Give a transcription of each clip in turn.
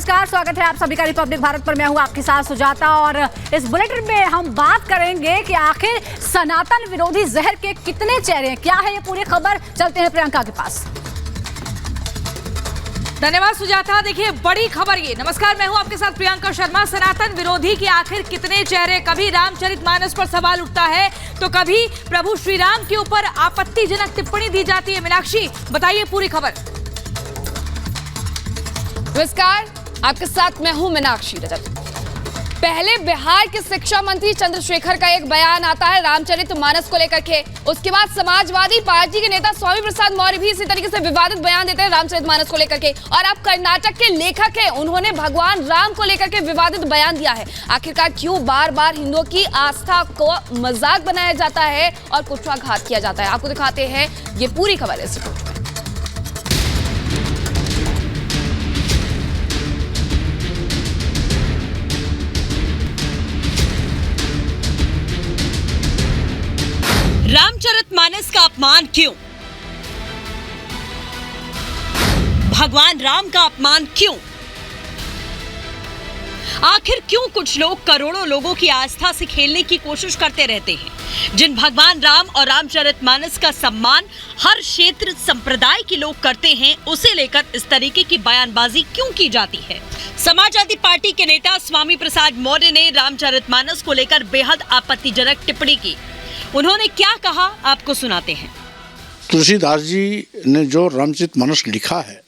नमस्कार, स्वागत है आप सभी का रिपब्लिक भारत पर। मैं हूं आपके साथ सुजाता और इस बुलेटिन में हम बात करेंगे कि आखिर सनातन विरोधी जहर के कितने चेहरे हैं। क्या है ये पूरी खबर, चलते हैं प्रियंका के पास। धन्यवाद सुजाता। देखिए बड़ी खबर ये। नमस्कार, मैं हूं आपके साथ प्रियंका शर्मा। सनातन विरोधी के आखिर कितने चेहरे। कभी रामचरितमानस पर सवाल उठता है तो कभी प्रभु श्री राम के ऊपर आपत्तिजनक टिप्पणी दी जाती है। मीनाक्षी, बताइए पूरी खबर। नमस्कार, आपके साथ मैं हूं मीनाक्षी रजक। पहले बिहार के शिक्षा मंत्री चंद्रशेखर का एक बयान आता है रामचरितमानस को लेकर के। उसके बाद समाजवादी पार्टी के नेता स्वामी प्रसाद मौर्य भी इसी तरीके से विवादित बयान देते हैं रामचरितमानस को लेकर के। और अब कर्नाटक के लेखक हैं, उन्होंने भगवान राम को लेकर के विवादित बयान दिया है। आखिरकार क्यों बार बार हिंदुओं की आस्था को मजाक बनाया जाता है और कुठाघात किया जाता है, आपको दिखाते हैं ये पूरी खबर इस रिपोर्ट में। रामचरितमानस का अपमान क्यों? भगवान राम का अपमान क्यों? आखिर क्यों कुछ लोग करोड़ों लोगों की आस्था से खेलने की कोशिश करते रहते हैं? जिन भगवान राम और रामचरितमानस का सम्मान हर क्षेत्र संप्रदाय के लोग करते हैं, उसे लेकर इस तरीके की बयानबाजी क्यों की जाती है? समाजवादी पार्टी के नेता स्वामी प्रसाद मौर्य ने रामचरितमानस को लेकर बेहद आपत्तिजनक टिप्पणी की। उन्होंने क्या कहा, आपको सुनाते हैं। तुलसीदास जी ने जो रामचरितमानस लिखा है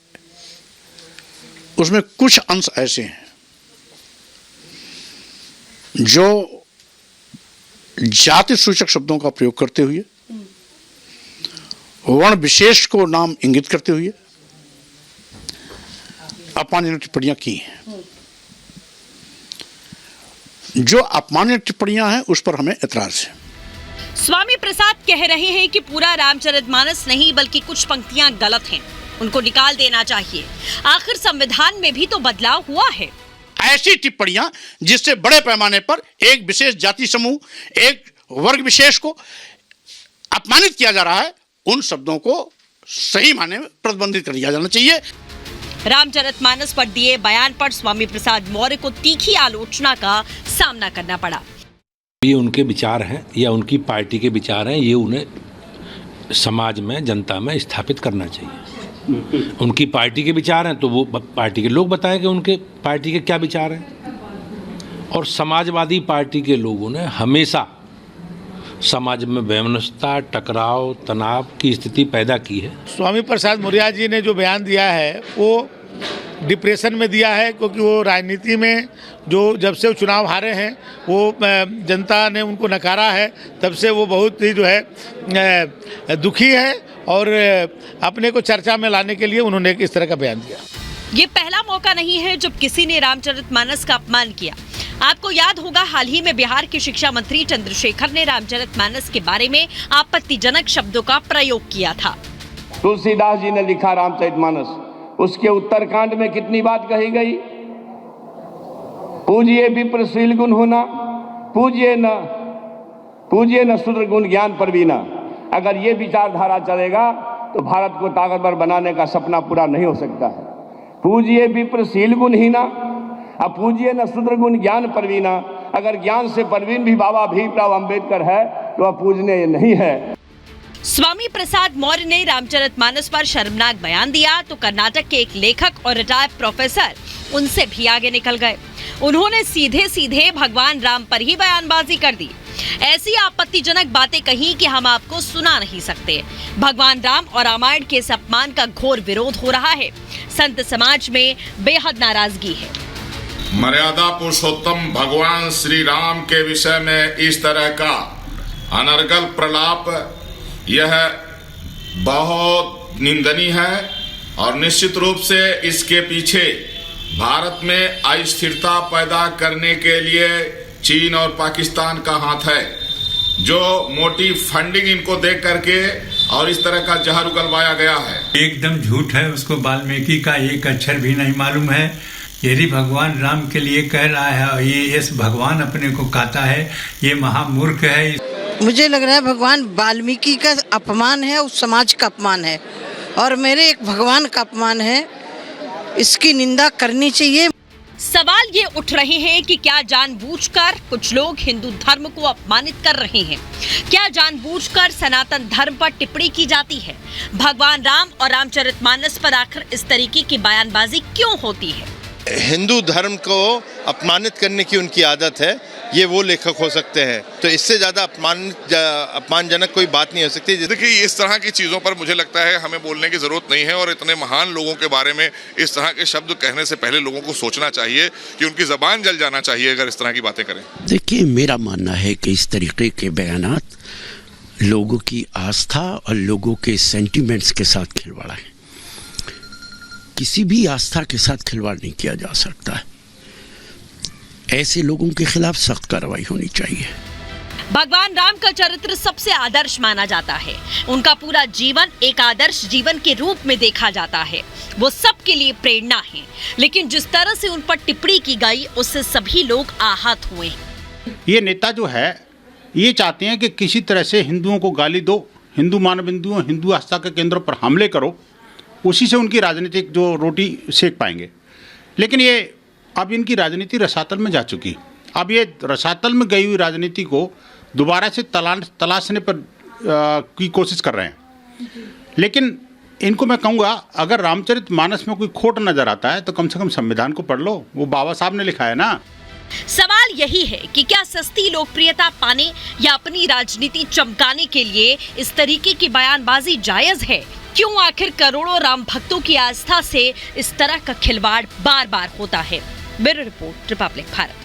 उसमें कुछ अंश ऐसे हैं जो जाति सूचक शब्दों का प्रयोग करते हुए, वर्ण विशेष को नाम इंगित करते हुए अपमानजनक टिप्पणियां की हैं। जो अपमानजनक टिप्पणियां हैं उस पर हमें ऐतराज है। स्वामी प्रसाद कह रहे हैं कि पूरा रामचरितमानस नहीं बल्कि कुछ पंक्तियां गलत हैं, उनको निकाल देना चाहिए। आखिर संविधान में भी तो बदलाव हुआ है। ऐसी टिप्पणियां जिससे बड़े पैमाने पर एक विशेष जाति समूह, एक वर्ग विशेष को अपमानित किया जा रहा है, उन शब्दों को सही मायने में प्रतिबंधित कर दिया जाना चाहिए। रामचरितमानस पर दिए बयान पर स्वामी प्रसाद मौर्य को तीखी आलोचना का सामना करना पड़ा। ये उनके विचार हैं या उनकी पार्टी के विचार हैं, ये उन्हें समाज में, जनता में स्थापित करना चाहिए। उनकी पार्टी के विचार हैं तो वो पार्टी के लोग बताएं कि उनके पार्टी के क्या विचार हैं। और समाजवादी पार्टी के लोगों ने हमेशा समाज में वैमनस्यता, टकराव, तनाव की स्थिति पैदा की है। स्वामी प्रसाद मौर्य जी ने जो बयान दिया है वो डिप्रेशन में दिया है, क्योंकि वो राजनीति में जो जब से वो चुनाव हारे हैं, वो जनता ने उनको नकारा है, तब से वो बहुत ही जो है दुखी है और अपने को चर्चा में लाने के लिए उन्होंने इस तरह का बयान दिया। ये पहला मौका नहीं है जब किसी ने रामचरितमानस का अपमान किया। आपको याद होगा, हाल ही में बिहार के शिक्षा मंत्री चंद्रशेखर ने रामचरितमानस के बारे में आपत्तिजनक शब्दों का प्रयोग किया था। तुलसीदास जी ने लिखा रामचरितमानस, उसके उत्तरकांड में कितनी बात कही गई? पूजिए विप्र शील गुण होना, पूजिए न शूद्र गुण ज्ञान परवीना। अगर ये विचारधारा चलेगा तो भारत को ताकतवर बनाने का सपना पूरा नहीं हो सकता है। पूजिए विप्र शील गुण हीना, अब पूजिए न शूद्र गुण ज्ञान परवीना। अगर ज्ञान से परवीन भी बाबा भीमराव अंबेडकर है तो वह पूजने नहीं है। स्वामी प्रसाद मौर्य ने रामचरितमानस पर शर्मनाक बयान दिया तो कर्नाटक के एक लेखक और रिटायर्ड प्रोफेसर उनसे भी आगे निकल गए। उन्होंने सीधे सीधे भगवान राम पर ही बयानबाजी कर दी। ऐसी आपत्तिजनक बातें कही कि हम आपको सुना नहीं सकते। भगवान राम और रामायण के इस अपमान का घोर विरोध हो रहा है। संत समाज में बेहद नाराजगी है। मर्यादा पुरुषोत्तम भगवान श्री राम के विषय में इस तरह का अनर्गल प्रलाप, यह बहुत निंदनीय है और निश्चित रूप से इसके पीछे भारत में अस्थिरता पैदा करने के लिए चीन और पाकिस्तान का हाथ है, जो मोटी फंडिंग इनको दे करके और इस तरह का जहर उगलवाया गया है। एकदम झूठ है, उसको वाल्मीकि का एक अक्षर भी नहीं मालूम है। यदि भगवान राम के लिए कह रहा है और ये इस भगवान अपने को कहता है, ये महामूर्ख है। मुझे लग रहा है भगवान वाल्मीकि का अपमान है, उस समाज का अपमान है और मेरे एक भगवान का अपमान है। इसकी निंदा करनी चाहिए। सवाल ये उठ रहे हैं कि क्या जानबूझकर कुछ लोग हिंदू धर्म को अपमानित कर रहे हैं? क्या जानबूझकर सनातन धर्म पर टिप्पणी की जाती है? भगवान राम और रामचरितमानस पर आखिर इस तरीके की बयानबाजी क्यों होती है? हिंदू धर्म को अपमानित करने की उनकी आदत है, ये वो लेखक हो सकते हैं, तो इससे ज़्यादा अपमानजनक कोई बात नहीं हो सकती। देखिए, इस तरह की चीज़ों पर मुझे लगता है हमें बोलने की ज़रूरत नहीं है और इतने महान लोगों के बारे में इस तरह के शब्द कहने से पहले लोगों को सोचना चाहिए कि उनकी ज़बान जल जाना चाहिए अगर इस तरह की बातें करें। देखिए, मेरा मानना है कि इस तरीके के बयानात लोगों की आस्था और लोगों के सेंटिमेंट्स के साथ खिलवाड़ है। किसी भी आस्था के साथ खिलवाड़ नहीं किया जा सकता है। ऐसे लोगों के खिलाफ सख्त कार्रवाई होनी चाहिए। भगवान राम का चरित्र सबसे आदर्श माना जाता है। उनका पूरा जीवन एक आदर्श जीवन के रूप में देखा जाता है। वो सबके लिए प्रेरणा है, लेकिन जिस तरह से उन पर टिप्पणी की गई उससे सभी लोग आहत हुए। ये नेता जो है ये चाहते हैं कि किसी तरह से हिंदुओं को गाली दो, हिंदू मानबिंदुओं, हिंदू आस्था के केंद्रों पर हमले करो, उसी से उनकी राजनीतिक जो रोटी सेक पाएंगे। लेकिन ये अब इनकी राजनीति रसातल में जा चुकी। अब ये रसातल में गई हुई राजनीति को दोबारा से तलाशने पर की कोशिश कर रहे हैं। लेकिन इनको मैं कहूँगा, अगर रामचरितमानस में कोई खोट नजर आता है तो कम से कम संविधान को पढ़ लो, वो बाबा साहब ने लिखा है ना। सवाल यही है कि क्या सस्ती लोकप्रियता पाने या अपनी राजनीति चमकाने के लिए इस तरीके की बयानबाजी जायज है? क्यों आखिर करोड़ों राम भक्तों की आस्था से इस तरह का खिलवाड़ बार बार होता है? Bureau report, Republic Bharat.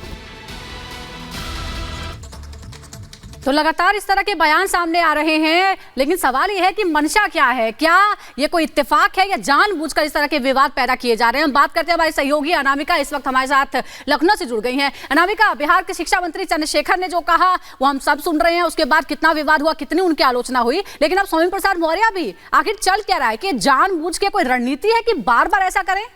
तो लगातार इस तरह के बयान सामने आ रहे हैं, लेकिन सवाल यह है कि मंशा क्या है? क्या ये कोई इत्तेफाक है या जानबूझकर इस तरह के विवाद पैदा किए जा रहे हैं? हम बात करते हैं, हमारी सहयोगी अनामिका इस वक्त हमारे साथ लखनऊ से जुड़ गई हैं। अनामिका, बिहार के शिक्षा मंत्री चंद्रशेखर ने जो कहा वो हम सब सुन रहे हैं। उसके बाद कितना विवाद हुआ, कितनी उनकी आलोचना हुई, लेकिन अब स्वामी प्रसाद मौर्य भी आखिर चल क्या रहा है? कि जानबूझ के कोई रणनीति है कि बार बार ऐसा करें?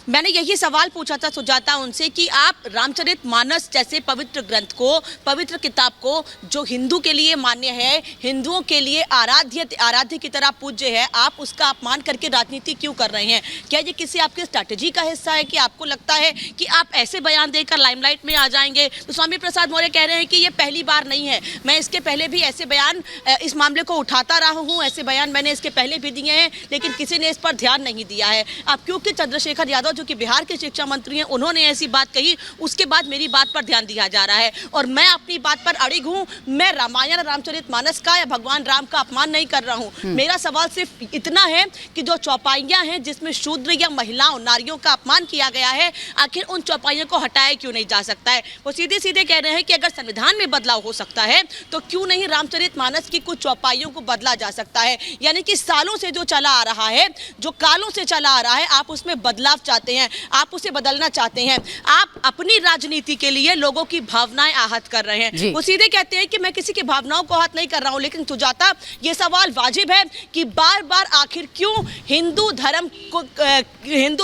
मैंने यही सवाल पूछा था सुजाता उनसे कि आप रामचरितमानस जैसे पवित्र ग्रंथ को, पवित्र किताब को, जो हिंदू के लिए मान्य है, हिंदुओं के लिए आराध्य की तरह पूज्य है, आप उसका अपमान करके राजनीति क्यों कर रहे हैं? क्या ये किसी आपकी स्ट्रैटेजी का हिस्सा है कि आपको लगता है कि आप ऐसे बयान देकर लाइमलाइट में आ जाएंगे? तो स्वामी प्रसाद मौर्य कह रहे हैं कि ये पहली बार नहीं है, मैं इसके पहले भी ऐसे बयान इस मामले को उठाता रहा हूँ, ऐसे बयान मैंने इसके पहले भी दिए हैं, लेकिन किसी ने इस पर ध्यान नहीं दिया है। अब क्योंकि चंद्रशेखर यादव जो कि बिहार के शिक्षा मंत्री हैं, उन्होंने ऐसी बात कही, उसके बाद मेरी बात पर ध्यान दिया जा रहा है और मैं अपनी बात पर अड़िग हूं। मैं रामायण, रामचरितमानस का या भगवान राम का अपमान नहीं कर रहा हूं। मेरा सवाल सिर्फ इतना है कि जो चौपाइयां हैं जिसमें शूद्र या महिलाओं, नारियों का अपमान किया गया है, आखिर उन चौपाइयों को हटाया क्यों नहीं जा सकता है? वो सीधे सीधे कह रहे हैं कि अगर संविधान में बदलाव हो सकता है तो क्यों नहीं रामचरितमानस की कुछ चौपाइयों को बदला जा सकता है? यानी कि सालों से जो चला आ रहा है, जो कालों से चला आ रहा है, आप उसमें बदलाव चाहते हैं, आप उसे बदलना चाहते हैं। आप अपनी राजनीति के लिए लोगों की भावनाएं आहत कर रहे हैं। वो सीधे कहते हैं कि मैं किसी की भावनाओं को आहत नहीं कर रहा हूं, लेकिन सुजाता, ये सवाल वाजिब है कि बार बार आखिर क्यों हिंदू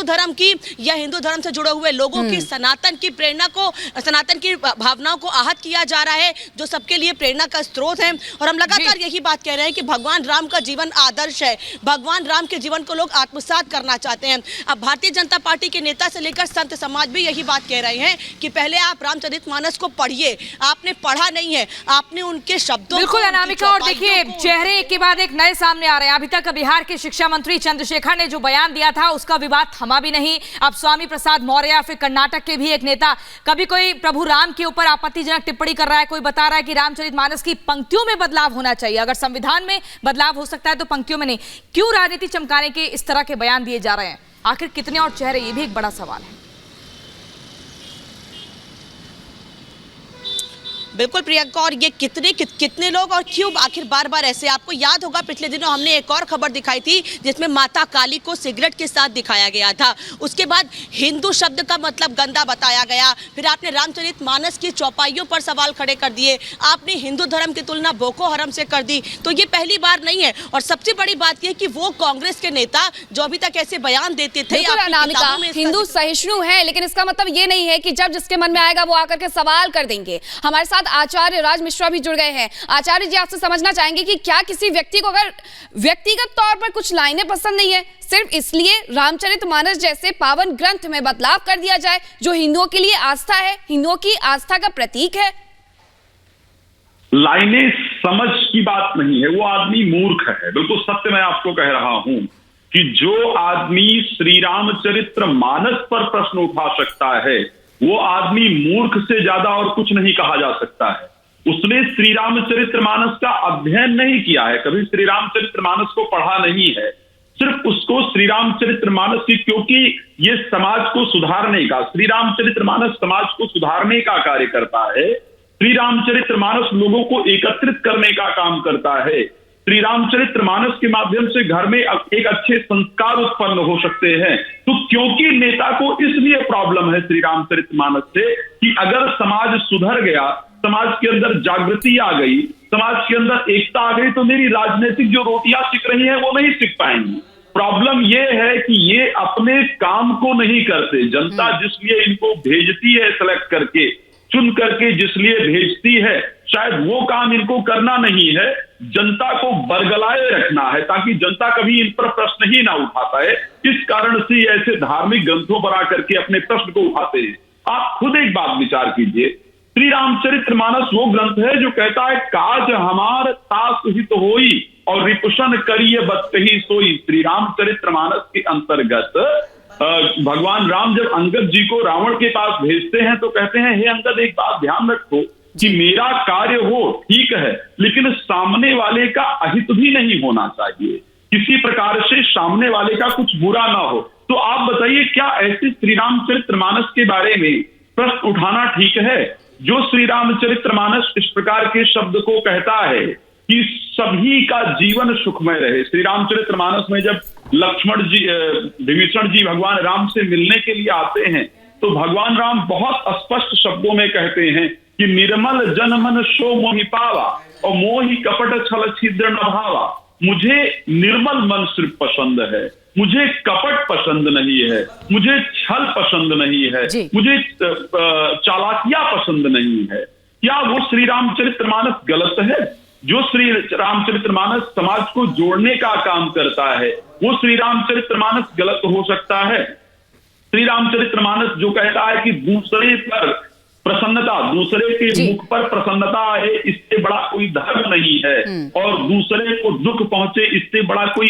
धर्म की या हिंदू धर्म से जुड़े हुए लोगों की, सनातन की प्रेरणा को, सनातन की भावनाओं को आहत किया जा रहा है, जो सबके लिए प्रेरणा का स्रोत है। और हम लगातार यही बात कह रहे हैं कि भगवान राम का जीवन आदर्श है, भगवान राम के जीवन को लोग आत्मसात करना चाहते हैं। अब भारतीय जनता पार्टी के नेता से लेकर संत समाज भी यही बात कह रहे हैं कि पहले आप रामचरितमानस को पढ़िए। आपने पढ़ा नहीं है, आपने उनके शब्दों बिल्कुल अनामिका, और देखिए चेहरे एक के बाद एक नए सामने आ रहे हैं। अभी तक बिहार के शिक्षा मंत्री चंद्रशेखर ने जो बयान दिया था उसका विवाद थमा भी नहीं। अब स्वामी प्रसाद मौर्य, फिर कर्नाटक के भी एक नेता, कभी कोई प्रभु राम के ऊपर आपत्तिजनक टिप्पणी कर रहा है, कोई बता रहा है कि रामचरितमानस की पंक्तियों में बदलाव होना चाहिए। अगर संविधान में बदलाव हो सकता है तो पंक्तियों में नहीं। क्यों राजनीति चमकाने के इस तरह के बयान दिए जा रहे हैं? आखिर कितने और चेहरे, ये भी एक बड़ा सवाल है। बिल्कुल प्रियंका, और ये कितने लोग और क्यों आखिर बार बार ऐसे? आपको याद होगा पिछले दिनों हमने एक और खबर दिखाई थी जिसमें माता काली को सिगरेट के साथ दिखाया गया था। उसके बाद हिंदू शब्द का मतलब गंदा बताया गया। फिर आपने रामचरितमानस की चौपाइयों पर सवाल खड़े कर दिए। आपने हिंदू धर्म की तुलना बोको हरम से कर दी। तो ये पहली बार नहीं है। और सबसे बड़ी बात यह कि वो कांग्रेस के नेता जो अभी तक ऐसे बयान देते थे, हिंदू सहिष्णु है, लेकिन इसका मतलब ये नहीं है कि जब जिसके मन में आएगा वो आकर के सवाल कर देंगे। हमारे साथ साथ आचार्य राज मिश्रा भी जुड़ गए हैं। आचार्य जी, आपसे समझना चाहेंगे कि क्या किसी व्यक्ति को अगर व्यक्तिगत तौर पर कुछ लाइनें पसंद नहीं है, सिर्फ इसलिए रामचरितमानस जैसे पावन ग्रंथ में बदलाव कर दिया जाए जो हिंदुओं के लिए आस्था है, हिंदुओं की आस्था का प्रतीक है? लाइनें समझ की बात नहीं है, वो आदमी मूर्ख है। बिल्कुल सत्य मैं आपको कह रहा हूं कि जो आदमी श्री रामचरित्र मानस पर प्रश्न उठा सकता है वो आदमी मूर्ख से ज्यादा और कुछ नहीं कहा जा सकता है। उसने श्री रामचरित्र मानस का अध्ययन नहीं किया है, कभी श्री रामचरित्र मानस को पढ़ा नहीं है। सिर्फ उसको श्री रामचरित्र मानस की, क्योंकि ये समाज को सुधारने का, श्री रामचरित्र मानस समाज को सुधारने का कार्य करता है। श्री रामचरित्र मानस लोगों को एकत्रित करने का काम करता है। श्री रामचरित्र मानस के माध्यम से घर में एक अच्छे संस्कार उत्पन्न हो सकते हैं। तो क्योंकि नेता को इसलिए प्रॉब्लम है श्री रामचरित्र मानस से कि अगर समाज सुधर गया, समाज के अंदर जागृति आ गई, समाज के अंदर एकता आ गई, तो मेरी राजनीतिक जो रोटियां सिक रही हैं वो नहीं सिक पाएंगी। प्रॉब्लम ये है कि ये अपने काम को नहीं करते। जनता जिसलिए इनको भेजती है, सेलेक्ट करके चुन करके जिसलिए भेजती है, शायद वो काम इनको करना नहीं है, जनता को बरगलाए रखना है ताकि जनता कभी इन पर प्रश्न ही ना उठा पाए। इस कारण से ऐसे धार्मिक ग्रंथों पर आकर के अपने प्रश्न को उठाते हैं। आप खुद एक बात विचार कीजिए, श्री रामचरित्र मानस वो ग्रंथ है जो कहता है काज हमार तास हित होई और रिपुशन करिए बत कही सोई। श्री रामचरित्र मानस के अंतर्गत भगवान राम जब अंगद जी को रावण के पास भेजते हैं तो कहते हैं, हे अंगद, एक बात ध्यान रखो कि मेरा कार्य हो ठीक है, लेकिन सामने वाले का अहित भी नहीं होना चाहिए, किसी प्रकार से सामने वाले का कुछ बुरा ना हो। तो आप बताइए, क्या ऐसे श्री रामचरित्र मानस के बारे में प्रश्न उठाना ठीक है? जो श्री रामचरित्र मानस इस प्रकार के शब्द को कहता है कि सभी का जीवन सुखमय रहे। श्री रामचरित्र मानस में जब लक्ष्मण जी, विभीषण जी भगवान राम से मिलने के लिए आते हैं तो भगवान राम बहुत स्पष्ट शब्दों में कहते हैं कि निर्मल जन मन सो मोहि पावा और मोहि कपट छल छिद्र न भावा। मुझे निर्मल मन सिर्फ पसंद है, मुझे कपट पसंद नहीं है, मुझे छल पसंद नहीं है, मुझे चालाकियां पसंद नहीं है। क्या वो श्री रामचरित्र मानस गलत है? जो श्री रामचरित्र मानस समाज को जोड़ने का काम करता है वो श्री रामचरित्र मानस गलत हो सकता है? श्री रामचरित्र मानस जो कहता है कि दूसरे पर प्रसन्नता, दूसरे के मुख पर प्रसन्नता है, इससे बड़ा कोई धर्म नहीं है, और दूसरे को दुख पहुंचे इससे बड़ा कोई